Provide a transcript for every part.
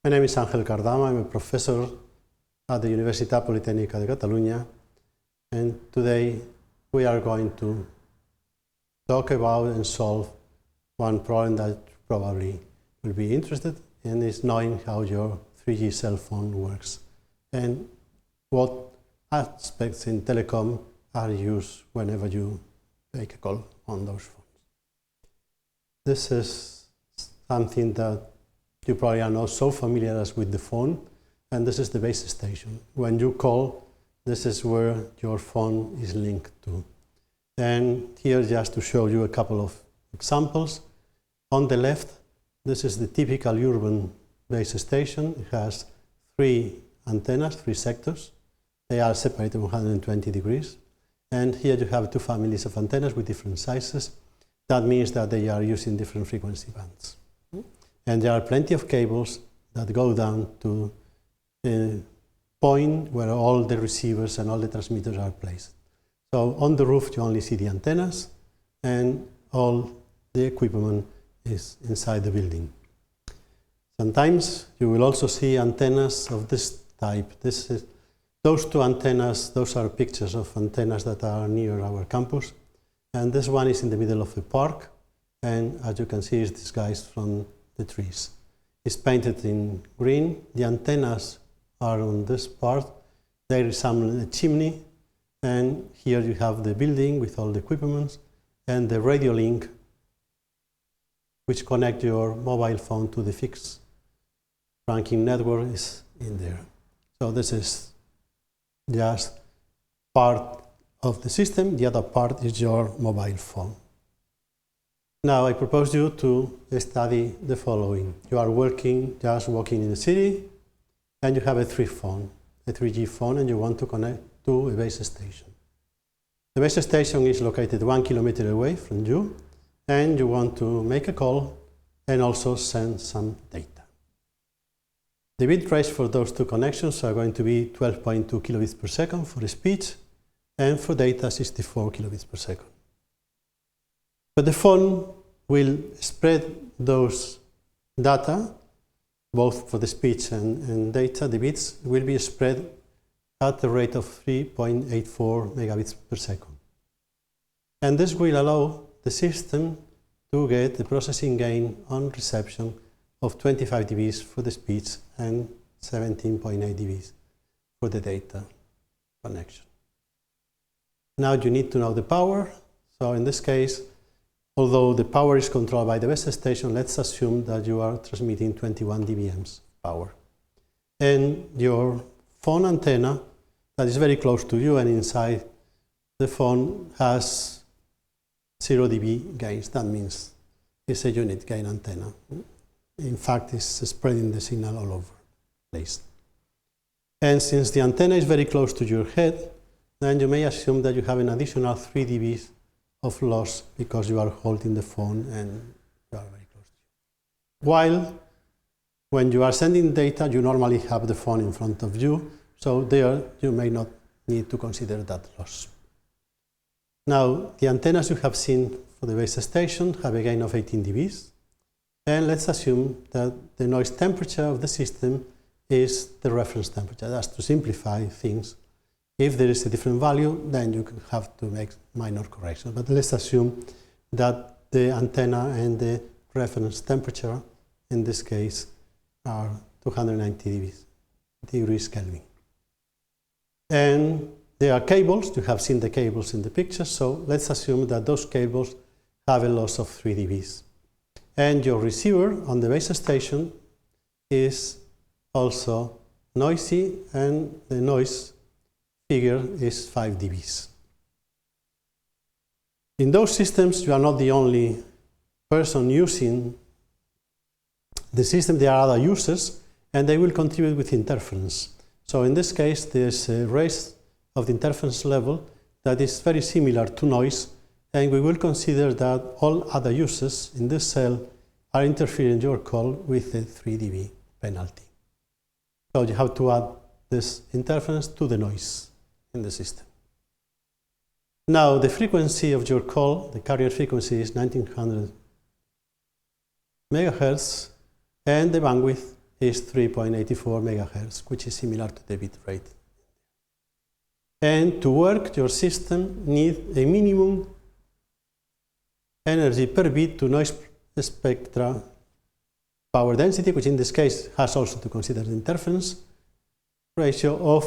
My name is Ángel Cardama. I'm a professor at the Universitat Politècnica de Catalunya, and today we are going to talk about and solve one problem that you probably will be interested in, is knowing how your 3G cell phone works and what aspects in telecom are used whenever you make a call on those phones. This is something that you probably are not so familiar as with the phone, and this is the base station. When you call, this is where your phone is linked to. And here, just to show you a couple of examples. On the left, this is the typical urban base station. It has 3 antennas, 3 sectors. They are separated 120 degrees. And here you have 2 families of antennas with different sizes. That means that they are using different frequency bands. And there are plenty of cables that go down to the point where all the receivers and all the transmitters are placed. So on the roof you only see the antennas, and all the equipment is inside the building. Sometimes you will also see antennas of this type. Those 2 antennas, those are pictures of antennas that are near our campus. And this one is in the middle of a park, and as you can see, it's disguised from the trees. It's painted in green. The antennas are on this part. They resemble a chimney, and here you have the building with all the equipment and the radio link which connect your mobile phone to the fixed trunking network is in there. So this is just part of the system. The other part is your mobile phone. Now I propose you to study the following. You are just walking in the city, and you have a 3G phone, and you want to connect to a base station. The base station is located 1 kilometer away from you, and you want to make a call and also send some data. The bit rates for those 2 connections are going to be 12.2 kilobits per second for speech, and for data 64 kilobits per second. But the phone will spread those data, both for the speech and data. The bits will be spread at the rate of 3.84 megabits per second. And this will allow the system to get the processing gain on reception of 25 dBs for the speech and 17.8 dBs for the data connection. Now you need to know the power. So in this case, although the power is controlled by the base station, let's assume that you are transmitting 21 dBms power. And your phone antenna that is very close to you and inside the phone has 0 dB gains. That means it's a unit gain antenna. In fact, it's spreading the signal all over the place. And since the antenna is very close to your head, then you may assume that you have an additional 3 dBs of loss because you are holding the phone and you are very close to you. While when you are sending data, you normally have the phone in front of you, so there you may not need to consider that loss. Now, the antennas you have seen for the base station have a gain of 18 dBs, and let's assume that the noise temperature of the system is the reference temperature. That's to simplify things. If there is a different value, then you have to make minor corrections. But let's assume that the antenna and the reference temperature, in this case, are 290 degrees Kelvin. And there are cables. You have seen the cables in the picture. So let's assume that those cables have a loss of 3 dBs. And your receiver on the base station is also noisy, and the noise figure is 5 dBs. In those systems, you are not the only person using the system. There are other users, and they will contribute with interference. So in this case, there's a raise of the interference level that is very similar to noise, and we will consider that all other users in this cell are interfering in your call with a 3 dB penalty. So you have to add this interference to the noise in the system. Now, the frequency of your call, the carrier frequency, is 1900 megahertz, and the bandwidth is 3.84 megahertz, which is similar to the bit rate. And to work, your system needs a minimum energy per bit to noise spectra power density, which in this case has also to consider the interference ratio of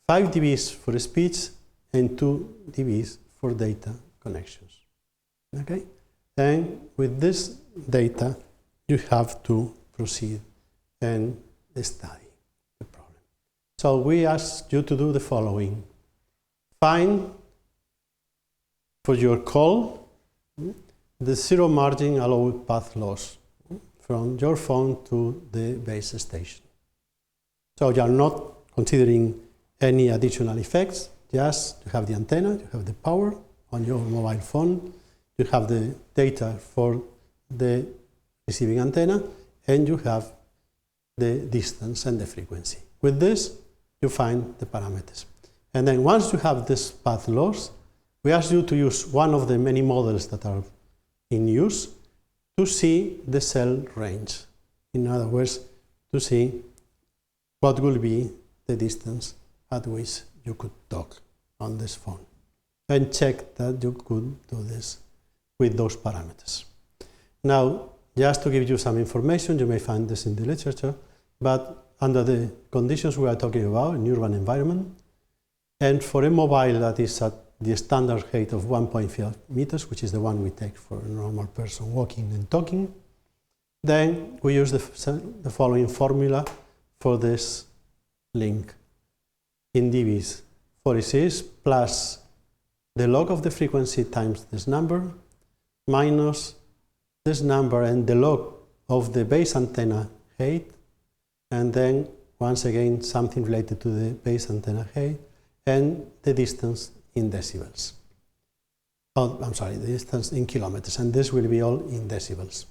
5 dBs for speech and 2 dBs for data connections. Okay? And with this data, you have to proceed and study the problem. So we ask you to do the following. Find for your call the zero margin allowed path loss from your phone to the base station. So you are not considering any additional effects, just you have the antenna, you have the power on your mobile phone, you have the data for the receiving antenna, and you have the distance and the frequency. With this, you find the parameters. And then once you have this path loss, we ask you to use one of the many models that are in use to see the cell range. In other words, to see what will be the distance at which you could talk on this phone. And check that you could do this with those parameters. Now, just to give you some information, you may find this in the literature, but under the conditions we are talking about, in urban environment, and for a mobile that is at the standard height of 1.5 meters, which is the one we take for a normal person walking and talking, then we use the following formula for this link in dBs. 46 plus the log of the frequency times this number minus this number and the log of the base antenna height, and then once again something related to the base antenna height and the distance in decibels. Oh, I'm sorry, the distance in kilometers, and this will be all in decibels.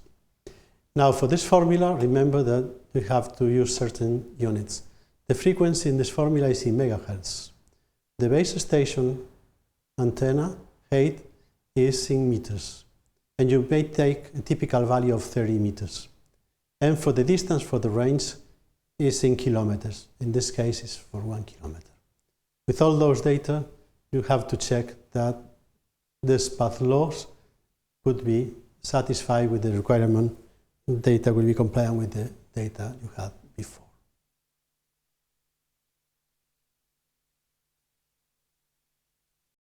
Now for this formula, remember that you have to use certain units. The frequency in this formula is in megahertz. The base station antenna height is in meters, and you may take a typical value of 30 meters. And for the distance for the range is in kilometers. In this case, it's for 1 kilometer. With all those data, you have to check that this path loss could be satisfied with the requirement. Data will be compliant with the data you had before.